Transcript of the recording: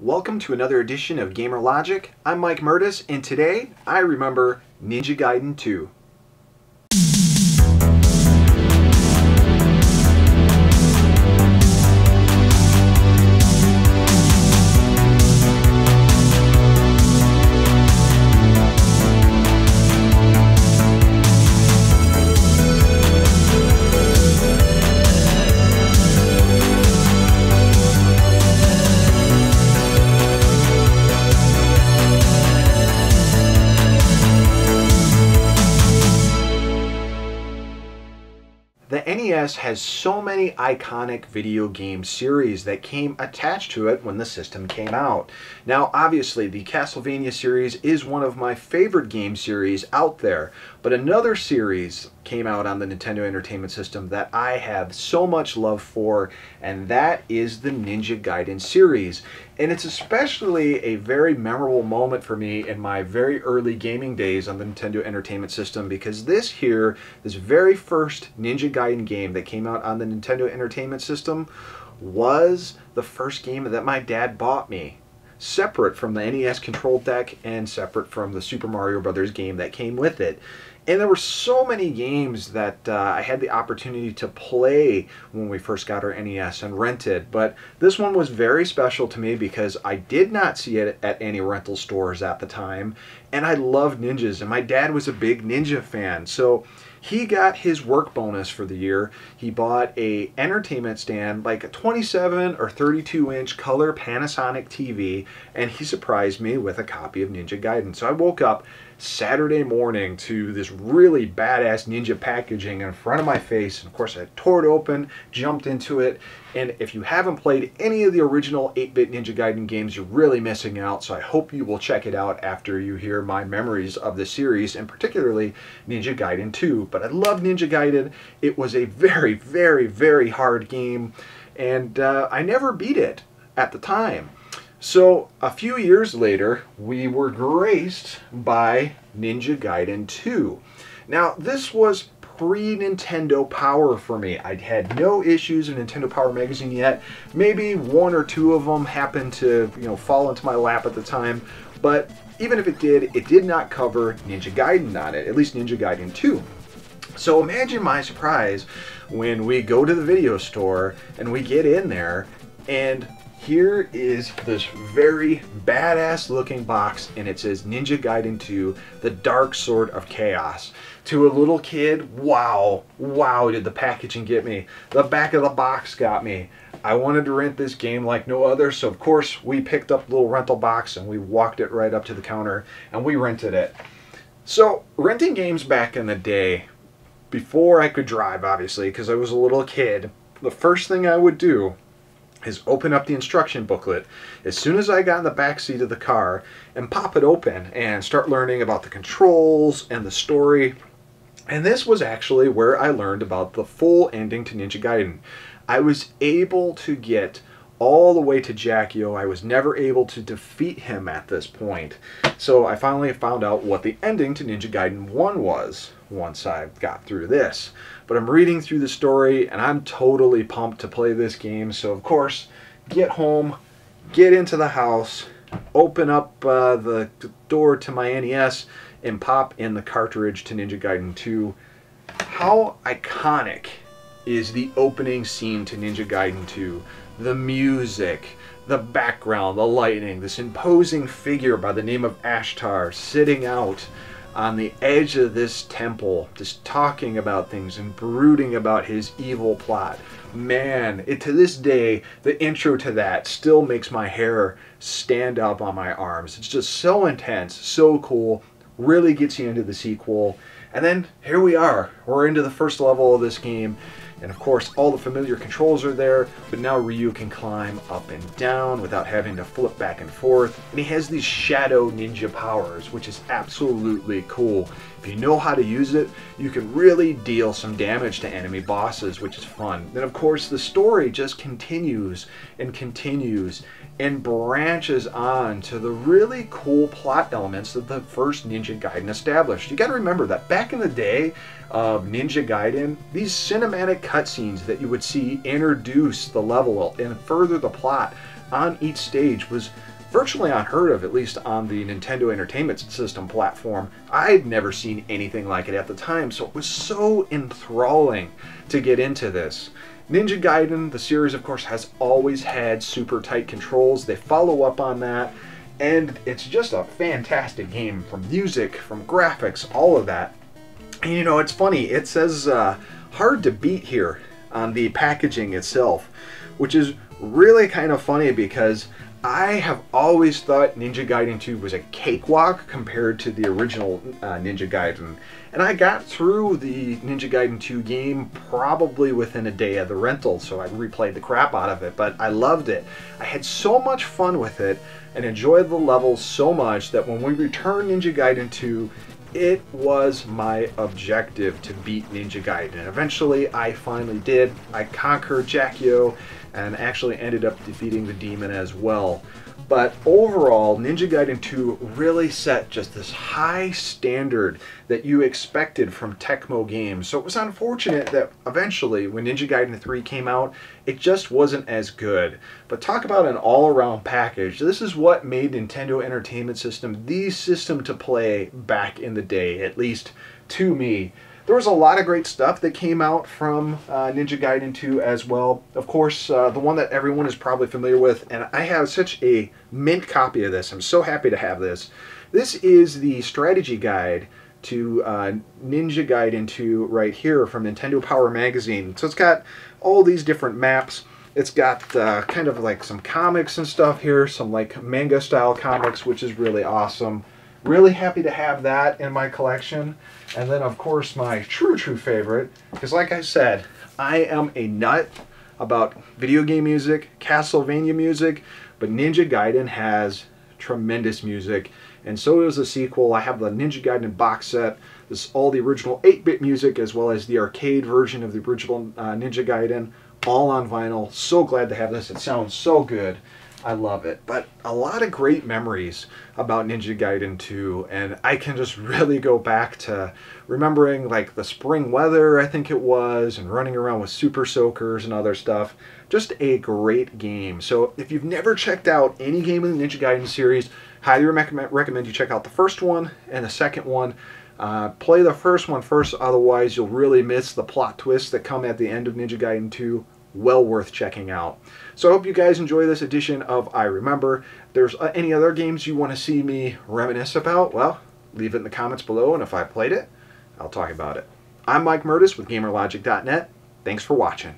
Welcome to another edition of Gamer Logic. I'm Mike Murtis, and today I remember Ninja Gaiden 2. The NES has so many iconic video game series that came attached to it when the system came out. Now, obviously, the Castlevania series is one of my favorite game series out there, but another series came out on the Nintendo Entertainment System that I have so much love for, and that is the Ninja Gaiden series. And it's especially a very memorable moment for me in my very early gaming days on the Nintendo Entertainment System, because this very first Ninja Gaiden game that came out on the Nintendo Entertainment System was the first game that my dad bought me, separate from the NES control deck and separate from the Super Mario Brothers game that came with it. And there were so many games that I had the opportunity to play when we first got our NES and rented. But this one was very special to me because I did not see it at any rental stores at the time. And I loved ninjas, and my dad was a big ninja fan. So he got his work bonus for the year. He bought a entertainment stand, like a 27 or 32 inch color Panasonic TV, and he surprised me with a copy of Ninja Gaiden. So I woke up Saturday morning to this really badass ninja packaging in front of my face, and of course I tore it open, jumped into it, and if you haven't played any of the original 8-bit Ninja Gaiden games, you're really missing out. So I hope you will check it out after you hear my memories of the series, and particularly Ninja Gaiden 2. But I love Ninja Gaiden. It was a very, very, very hard game, and I never beat it at the time. So a few years later, we were graced by Ninja Gaiden 2. Now, this was pre-Nintendo Power for me. I'd had no issues in Nintendo Power magazine yet. Maybe one or two of them happened to, fall into my lap at the time. But even if it did not cover Ninja Gaiden on it, at least Ninja Gaiden 2. So imagine my surprise when we go to the video store and we get in there, and here is this very badass looking box, and it says Ninja Gaiden 2, The Dark Sword of Chaos. To a little kid, wow, did the packaging get me. The back of the box got me. I wanted to rent this game like no other, so of course we picked up the little rental box and we walked it right up to the counter and we rented it. So renting games back in the day, before I could drive obviously, because I was a little kid, the first thing I would do is open up the instruction booklet as soon as I got in the back seat of the car and pop it open and start learning about the controls and the story. And this was actually where I learned about the full ending to Ninja Gaiden. I was able to get all the way to Jackio. I was never able to defeat him at this point. So I finally found out what the ending to Ninja Gaiden 1 was once I got through this. But I'm reading through the story and I'm totally pumped to play this game. So of course, get home, get into the house, open up the door to my NES and pop in the cartridge to Ninja Gaiden 2. How iconic is the opening scene to Ninja Gaiden 2? The music, the background, the lighting, this imposing figure by the name of Ashtar sitting out on the edge of this temple, just talking about things and brooding about his evil plot. Man, to this day, the intro to that still makes my hair stand up on my arms. It's just so intense, so cool, really gets you into the sequel. And then here we are, we're into the first level of this game. And of course, all the familiar controls are there, but now Ryu can climb up and down without having to flip back and forth. And he has these shadow ninja powers, which is absolutely cool. If you know how to use it, you can really deal some damage to enemy bosses, which is fun. Then of course, the story just continues and continues and branches on to the really cool plot elements that the first Ninja Gaiden established. You gotta remember that back in the day of Ninja Gaiden, these cinematic cutscenes that you would see introduce the level and further the plot, on each stage was virtually unheard of, at least on the Nintendo Entertainment System platform. I'd never seen anything like it at the time, so it was so enthralling to get into this. Ninja Gaiden, the series, of course, has always had super tight controls. They follow up on that, and it's just a fantastic game, from music, from graphics, all of that. And you know, it's funny, it says hard to beat here on the packaging itself, which is really kind of funny because I have always thought Ninja Gaiden 2 was a cakewalk compared to the original Ninja Gaiden. And I got through the Ninja Gaiden 2 game probably within a day of the rental, so I replayed the crap out of it, but I loved it. I had so much fun with it and enjoyed the levels so much that when we returned Ninja Gaiden 2, it was my objective to beat Ninja Gaiden. Eventually, I finally did. I conquered Jackyo and actually ended up defeating the demon as well. But overall, Ninja Gaiden 2 really set just this high standard that you expected from Tecmo games. So it was unfortunate that eventually, when Ninja Gaiden 3 came out, it just wasn't as good. But talk about an all-around package. This is what made Nintendo Entertainment System the system to play back in the day, at least to me. There was a lot of great stuff that came out from Ninja Gaiden 2 as well. Of course, the one that everyone is probably familiar with, and I have such a mint copy of this. I'm so happy to have this. This is the strategy guide to Ninja Gaiden 2 right here from Nintendo Power Magazine. So it's got all these different maps. It's got kind of like some comics and stuff here, some like manga style comics, which is really awesome. Really happy to have that in my collection. And then, of course, my true favorite, because like I said, I am a nut about video game music, Castlevania music, but Ninja Gaiden has tremendous music, and so does the sequel. I have the Ninja Gaiden box set. This is all the original 8-bit music, as well as the arcade version of the original Ninja Gaiden, all on vinyl. So glad to have this. It sounds so good. I love it. But a lot of great memories about Ninja Gaiden 2, and I can just really go back to remembering like the spring weather, I think it was, and running around with super soakers and other stuff. Just a great game. So if you've never checked out any game in the Ninja Gaiden series, highly recommend you check out the first one and the second one. Play the first one first, otherwise you'll really miss the plot twists that come at the end of Ninja Gaiden 2. Well worth checking out. So I hope you guys enjoy this edition of I Remember. If there's any other games you want to see me reminisce about, well, leave it in the comments below, and if I played it, I'll talk about it. I'm Mike Murtis with GamerLogic.net. Thanks for watching.